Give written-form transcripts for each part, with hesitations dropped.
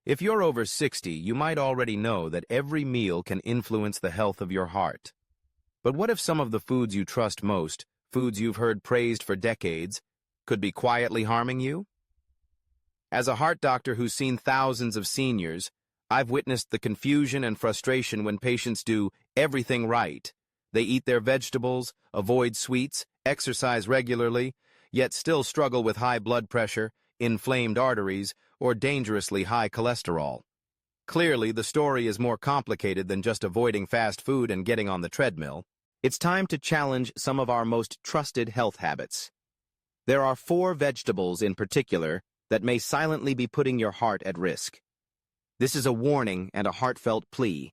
If you're over 60, you might already know that every meal can influence the health of your heart. But what if some of the foods you trust most, foods you've heard praised for decades, could be quietly harming you? As a heart doctor who's seen thousands of seniors, I've witnessed the confusion and frustration when patients do everything right. They eat their vegetables, avoid sweets, exercise regularly, yet still struggle with high blood pressure, inflamed arteries, or dangerously high cholesterol. Clearly, the story is more complicated than just avoiding fast food and getting on the treadmill. It's time to challenge some of our most trusted health habits. There are 4 vegetables in particular that may silently be putting your heart at risk. This is a warning and a heartfelt plea.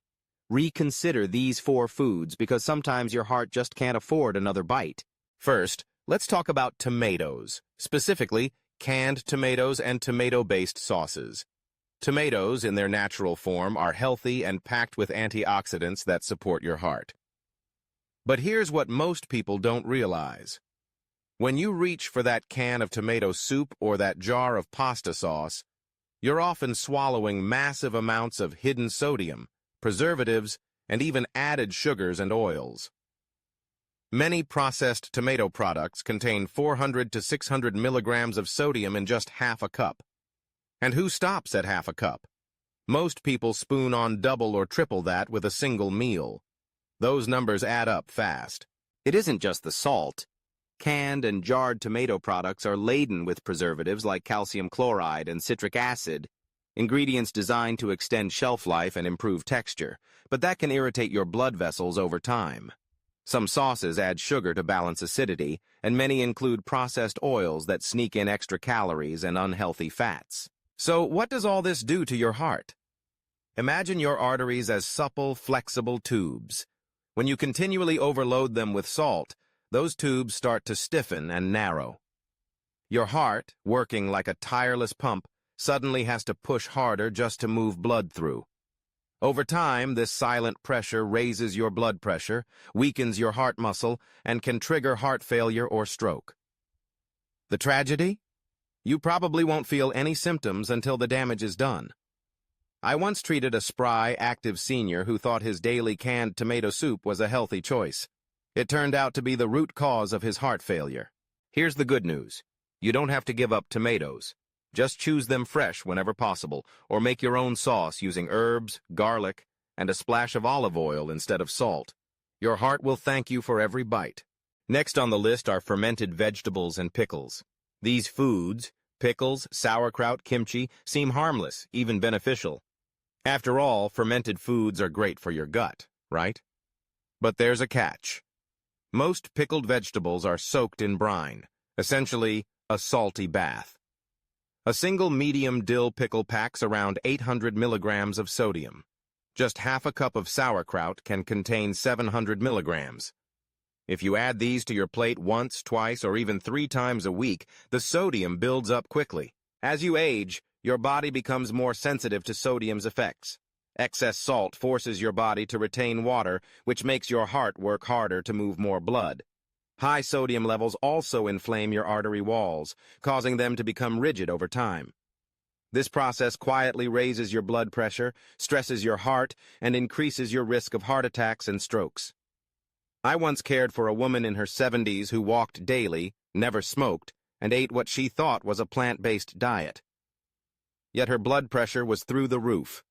Reconsider these 4 foods because sometimes your heart just can't afford another bite. First, let's talk about tomatoes, specifically canned tomatoes and tomato-based sauces. Tomatoes, in their natural form, are healthy and packed with antioxidants that support your heart. But here's what most people don't realize. When you reach for that can of tomato soup or that jar of pasta sauce, you're often swallowing massive amounts of hidden sodium, preservatives, and even added sugars and oils. Many processed tomato products contain 400 to 600 milligrams of sodium in just half a cup. And who stops at half a cup? Most people spoon on double or triple that with a single meal. Those numbers add up fast. It isn't just the salt. Canned and jarred tomato products are laden with preservatives like calcium chloride and citric acid, ingredients designed to extend shelf life and improve texture, but that can irritate your blood vessels over time. Some sauces add sugar to balance acidity, and many include processed oils that sneak in extra calories and unhealthy fats. So what does all this do to your heart? Imagine your arteries as supple, flexible tubes. When you continually overload them with salt, those tubes start to stiffen and narrow. Your heart, working like a tireless pump, suddenly has to push harder just to move blood through. Over time, this silent pressure raises your blood pressure, weakens your heart muscle, and can trigger heart failure or stroke. The tragedy? You probably won't feel any symptoms until the damage is done. I once treated a spry, active senior who thought his daily canned tomato soup was a healthy choice. It turned out to be the root cause of his heart failure. Here's the good news. You don't have to give up tomatoes. Just choose them fresh whenever possible, or make your own sauce using herbs, garlic, and a splash of olive oil instead of salt. Your heart will thank you for every bite. Next on the list are fermented vegetables and pickles. These foods, pickles, sauerkraut, kimchi, seem harmless, even beneficial. After all, fermented foods are great for your gut, right? But there's a catch. Most pickled vegetables are soaked in brine, essentially a salty bath. A single medium dill pickle packs around 800 milligrams of sodium. Just half a cup of sauerkraut can contain 700 milligrams. If you add these to your plate once, twice, or even 3 times a week, the sodium builds up quickly. As you age, your body becomes more sensitive to sodium's effects. Excess salt forces your body to retain water, which makes your heart work harder to move more blood. High sodium levels also inflame your artery walls, causing them to become rigid over time. This process quietly raises your blood pressure, stresses your heart, and increases your risk of heart attacks and strokes. I once cared for a woman in her 70s who walked daily, never smoked, and ate what she thought was a plant-based diet. Yet her blood pressure was through the roof.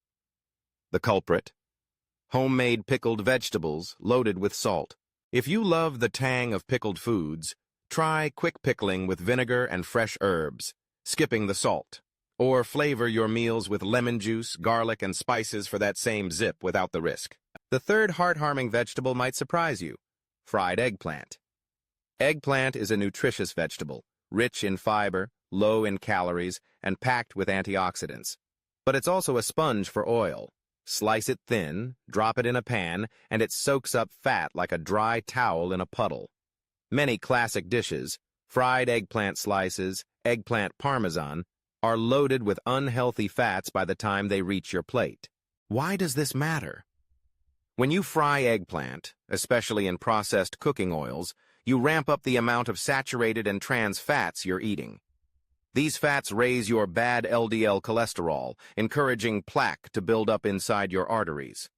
The culprit? Homemade pickled vegetables loaded with salt. If you love the tang of pickled foods, try quick pickling with vinegar and fresh herbs, skipping the salt. Or flavor your meals with lemon juice, garlic, and spices for that same zip without the risk. The third heart-harming vegetable might surprise you: fried eggplant. Eggplant is a nutritious vegetable, rich in fiber, low in calories, and packed with antioxidants. But it's also a sponge for oil. Slice it thin, drop it in a pan, and it soaks up fat like a dry towel in a puddle. Many classic dishes, fried eggplant slices, eggplant parmesan, are loaded with unhealthy fats by the time they reach your plate. Why does this matter? When you fry eggplant, especially in processed cooking oils, you ramp up the amount of saturated and trans fats you're eating. These fats raise your bad LDL cholesterol, encouraging plaque to build up inside your arteries.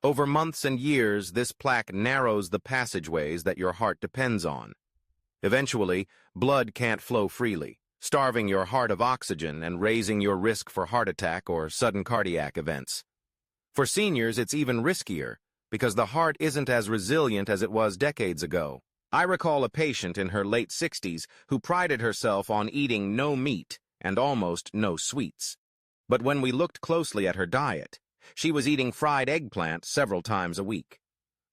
Over months and years, this plaque narrows the passageways that your heart depends on. Eventually, blood can't flow freely, starving your heart of oxygen and raising your risk for heart attack or sudden cardiac events. For seniors, it's even riskier, because the heart isn't as resilient as it was decades ago. I recall a patient in her late 60s who prided herself on eating no meat and almost no sweets. But when we looked closely at her diet, she was eating fried eggplant several times a week.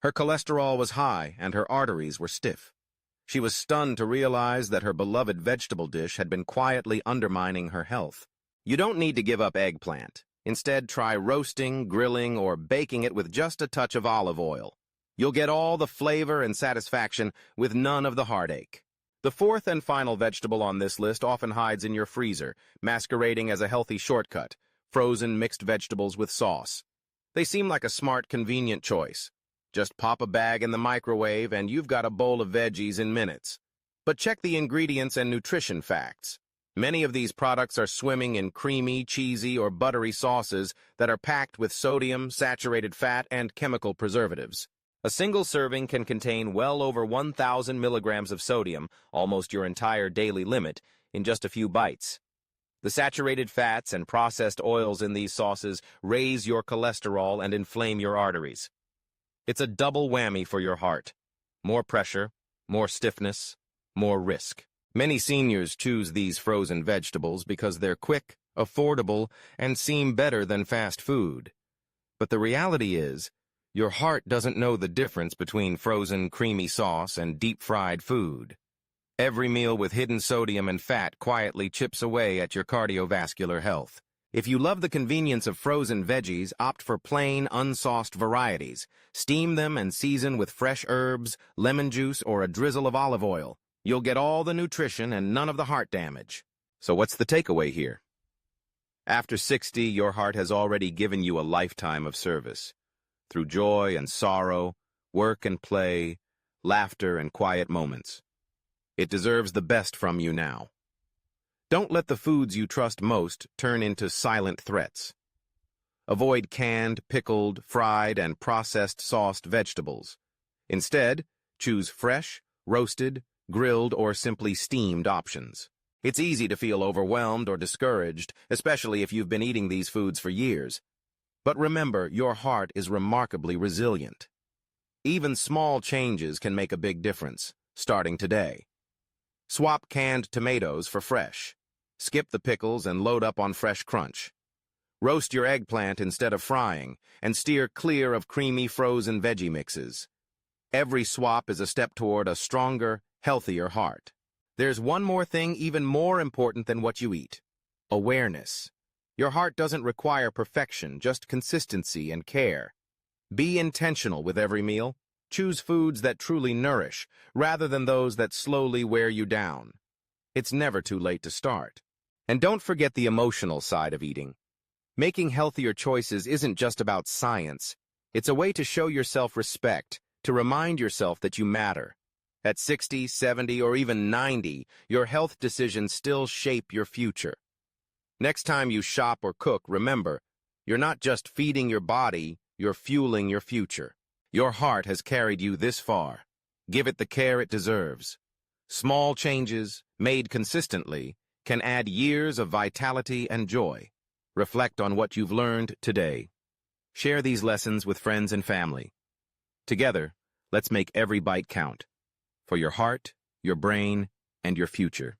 Her cholesterol was high and her arteries were stiff. She was stunned to realize that her beloved vegetable dish had been quietly undermining her health. You don't need to give up eggplant. Instead, try roasting, grilling, or baking it with just a touch of olive oil. You'll get all the flavor and satisfaction with none of the heartache. The fourth and final vegetable on this list often hides in your freezer, masquerading as a healthy shortcut: frozen mixed vegetables with sauce. They seem like a smart, convenient choice. Just pop a bag in the microwave and you've got a bowl of veggies in minutes. But check the ingredients and nutrition facts. Many of these products are swimming in creamy, cheesy, or buttery sauces that are packed with sodium, saturated fat, and chemical preservatives. A single serving can contain well over 1,000 milligrams of sodium, almost your entire daily limit, in just a few bites. The saturated fats and processed oils in these sauces raise your cholesterol and inflame your arteries. It's a double whammy for your heart. More pressure, more stiffness, more risk. Many seniors choose these frozen vegetables because they're quick, affordable, and seem better than fast food. But the reality is, your heart doesn't know the difference between frozen, creamy sauce and deep-fried food. Every meal with hidden sodium and fat quietly chips away at your cardiovascular health. If you love the convenience of frozen veggies, opt for plain, unsauced varieties. Steam them and season with fresh herbs, lemon juice, or a drizzle of olive oil. You'll get all the nutrition and none of the heart damage. So what's the takeaway here? After 60, your heart has already given you a lifetime of service. Through joy and sorrow, work and play, laughter and quiet moments. It deserves the best from you now. Don't let the foods you trust most turn into silent threats. Avoid canned, pickled, fried, and processed sauced vegetables. Instead, choose fresh, roasted, grilled, or simply steamed options. It's easy to feel overwhelmed or discouraged, especially if you've been eating these foods for years. But remember, your heart is remarkably resilient. Even small changes can make a big difference, starting today. Swap canned tomatoes for fresh. Skip the pickles and load up on fresh crunch. Roast your eggplant instead of frying, and steer clear of creamy frozen veggie mixes. Every swap is a step toward a stronger, healthier heart. There's one more thing even more important than what you eat: awareness. Your heart doesn't require perfection, just consistency and care. Be intentional with every meal. Choose foods that truly nourish, rather than those that slowly wear you down. It's never too late to start. And don't forget the emotional side of eating. Making healthier choices isn't just about science. It's a way to show yourself respect, to remind yourself that you matter. At 60, 70, or even 90, your health decisions still shape your future. Next time you shop or cook, remember, you're not just feeding your body, you're fueling your future. Your heart has carried you this far. Give it the care it deserves. Small changes, made consistently, can add years of vitality and joy. Reflect on what you've learned today. Share these lessons with friends and family. Together, let's make every bite count. For your heart, your brain, and your future.